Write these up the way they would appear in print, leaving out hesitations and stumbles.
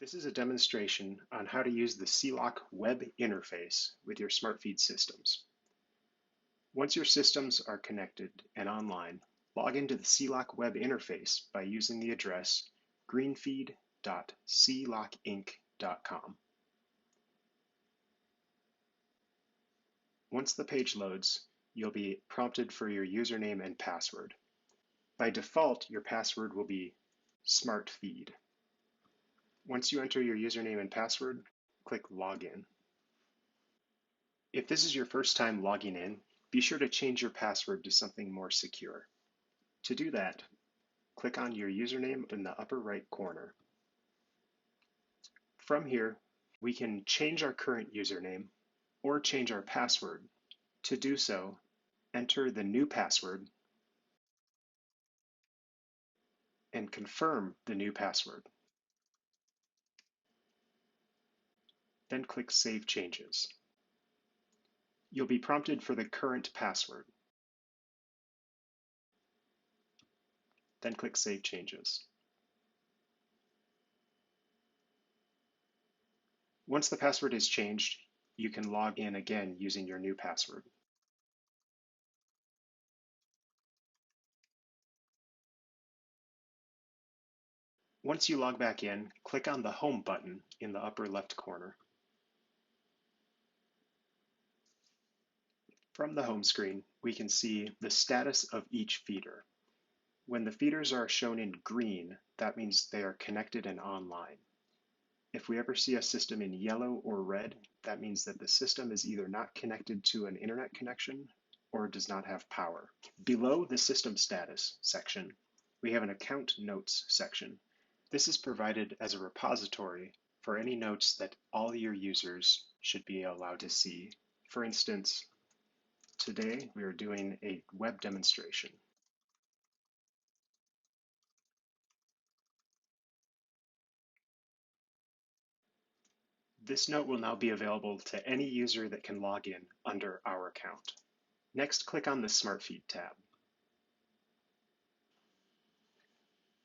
This is a demonstration on how to use the CLOC Web Interface with your SmartFeed systems. Once your systems are connected and online, log into the CLOC Web Interface by using the address greenfeed.clocinc.com. Once the page loads, you'll be prompted for your username and password. By default, your password will be SmartFeed. Once you enter your username and password, click Login. If this is your first time logging in, be sure to change your password to something more secure. To do that, click on your username in the upper right corner. From here, we can change our current username or change our password. To do so, enter the new password and confirm the new password. Then click Save Changes. You'll be prompted for the current password. Then click Save Changes. Once the password is changed, you can log in again using your new password. Once you log back in, click on the Home button in the upper left corner. From the home screen, we can see the status of each feeder. When the feeders are shown in green, that means they are connected and online. If we ever see a system in yellow or red, that means that the system is either not connected to an internet connection or does not have power. Below the System Status section, we have an Account Notes section. This is provided as a repository for any notes that all your users should be allowed to see. For instance, today we are doing a web demonstration. This note will now be available to any user that can log in under our account. Next, click on the SmartFeed tab.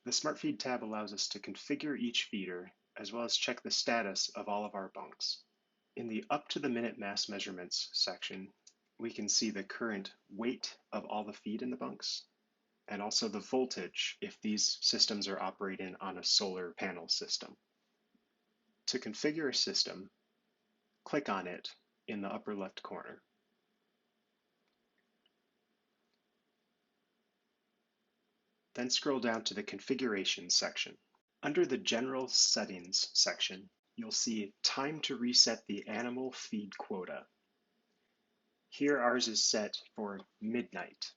The SmartFeed tab allows us to configure each feeder as well as check the status of all of our bunks. In the up to the minute mass measurements section, we can see the current weight of all the feed in the bunks and also the voltage if these systems are operating on a solar panel system. To configure a system, click on it in the upper left corner. Then scroll down to the Configuration section. Under the General Settings section, you'll see Time to reset the animal feed quota. Here ours is set for midnight.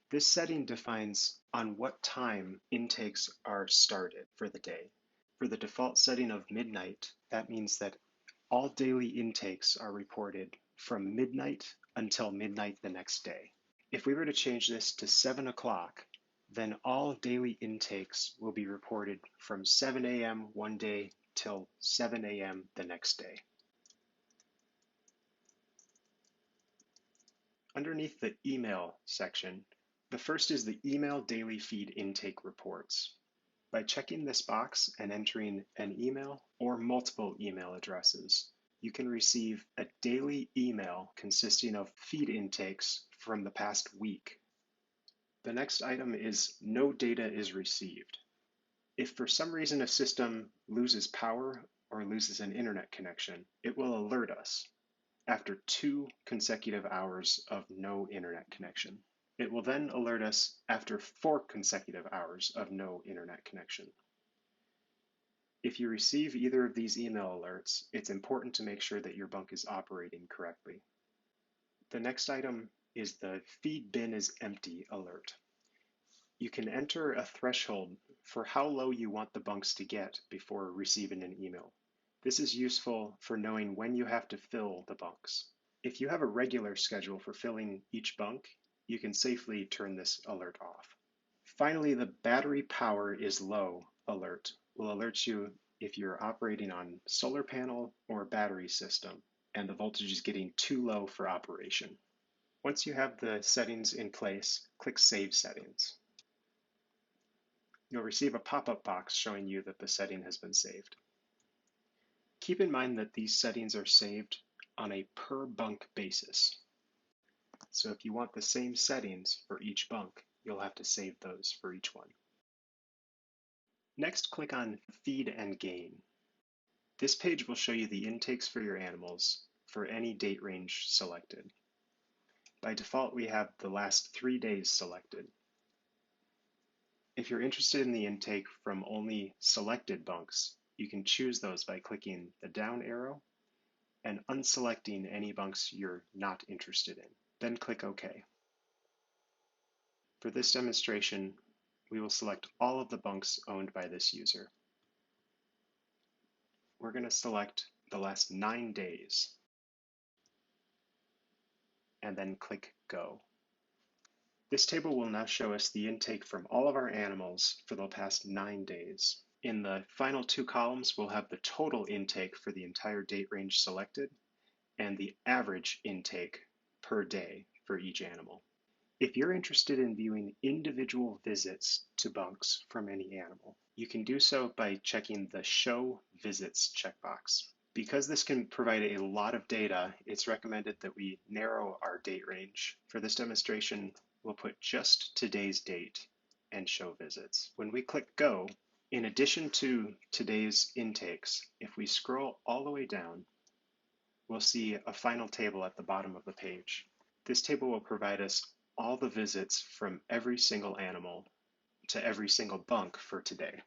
This setting defines on what time intakes are started for the day. For the default setting of midnight, that means that all daily intakes are reported from midnight until midnight the next day. If we were to change this to 7 o'clock, then all daily intakes will be reported from 7 a.m. one day till 7 a.m. the next day. Underneath the Email section, the first is the Email Daily Feed Intake Reports. By checking this box and entering an email or multiple email addresses, you can receive a daily email consisting of feed intakes from the past week. The next item is No data is received. If for some reason a system loses power or loses an internet connection, it will alert us after 2 consecutive hours of no internet connection. It will then alert us after 4 consecutive hours of no internet connection. If you receive either of these email alerts, it's important to make sure that your bunk is operating correctly. The next item is the Feed Bin is Empty alert. You can enter a threshold for how low you want the bunks to get before receiving an email. This is useful for knowing when you have to fill the bunks. If you have a regular schedule for filling each bunk, you can safely turn this alert off. Finally, the battery power is low alert will alert you if you're operating on solar panel or battery system and the voltage is getting too low for operation. Once you have the settings in place, click Save Settings. You'll receive a pop-up box showing you that the setting has been saved. Keep in mind that these settings are saved on a per bunk basis. So if you want the same settings for each bunk, you'll have to save those for each one. Next, click on Feed and Gain. This page will show you the intakes for your animals for any date range selected. By default, we have the last 3 days selected. If you're interested in the intake from only selected bunks, you can choose those by clicking the down arrow and unselecting any bunks you're not interested in. Then click OK. For this demonstration, we will select all of the bunks owned by this user. We're going to select the last 9 days and then click Go. This table will now show us the intake from all of our animals for the past 9 days. In the final 2 columns, we'll have the total intake for the entire date range selected and the average intake per day for each animal. If you're interested in viewing individual visits to bunks from any animal, you can do so by checking the Show Visits checkbox. Because this can provide a lot of data, it's recommended that we narrow our date range. For this demonstration, we'll put just today's date and show visits. When we click Go, in addition to today's intakes, if we scroll all the way down, we'll see a final table at the bottom of the page. This table will provide us all the visits from every single animal to every single bunk for today.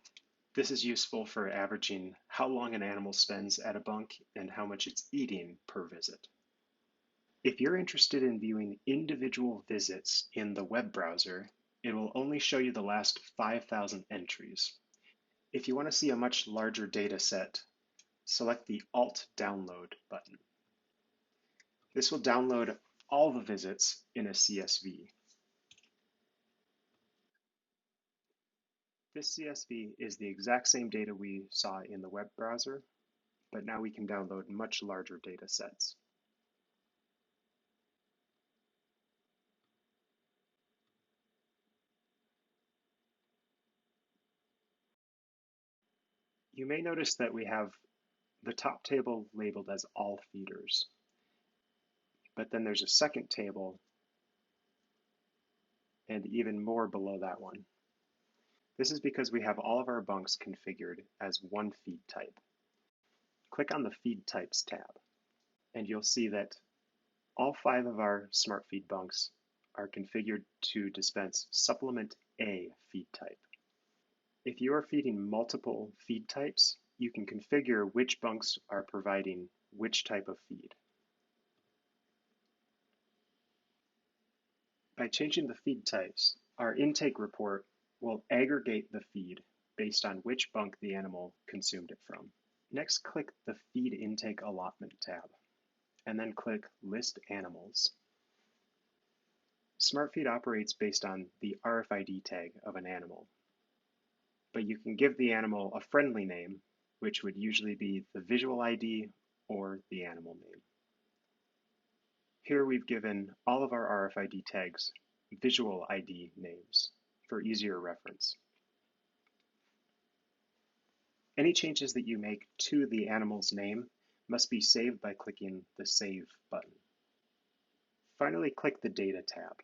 This is useful for averaging how long an animal spends at a bunk and how much it's eating per visit. If you're interested in viewing individual visits in the web browser, it will only show you the last 5,000 entries. If you want to see a much larger data set, select the Alt Download button. This will download all the visits in a CSV. This CSV is the exact same data we saw in the web browser, but now we can download much larger data sets. You may notice that we have the top table labeled as all feeders, but then there's a second table and even more below that one. This is because we have all of our bunks configured as one feed type. Click on the Feed Types tab, and you'll see that all 5 of our SmartFeed bunks are configured to dispense Supplement A feed type. If you are feeding multiple feed types, you can configure which bunks are providing which type of feed. By changing the feed types, our intake report will aggregate the feed based on which bunk the animal consumed it from. Next, click the Feed Intake Allotment tab, and then click List Animals. SmartFeed operates based on the RFID tag of an animal, but you can give the animal a friendly name, which would usually be the visual ID or the animal name. Here we've given all of our RFID tags visual ID names for easier reference. Any changes that you make to the animal's name must be saved by clicking the Save button. Finally, click the Data tab.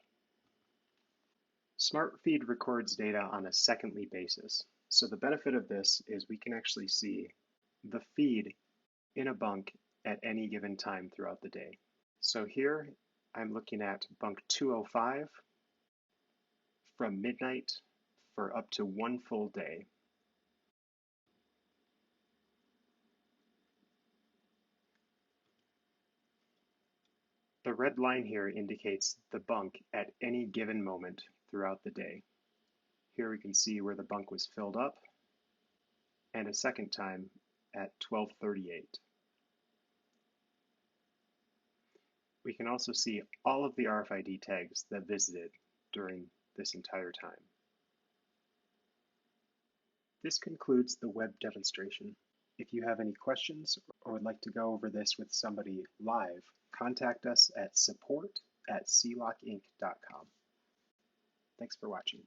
SmartFeed records data on a secondly basis, so the benefit of this is we can actually see the feed in a bunk at any given time throughout the day. So here I'm looking at bunk 205 from midnight for up to 1 full day. The red line here indicates the bunk at any given moment throughout the day. Here we can see where the bunk was filled up, and a second time at 12:38. We can also see all of the RFID tags that visited during this entire time. This concludes the web demonstration. If you have any questions or would like to go over this with somebody live, contact us at support@sealockinc.com. Thanks for watching.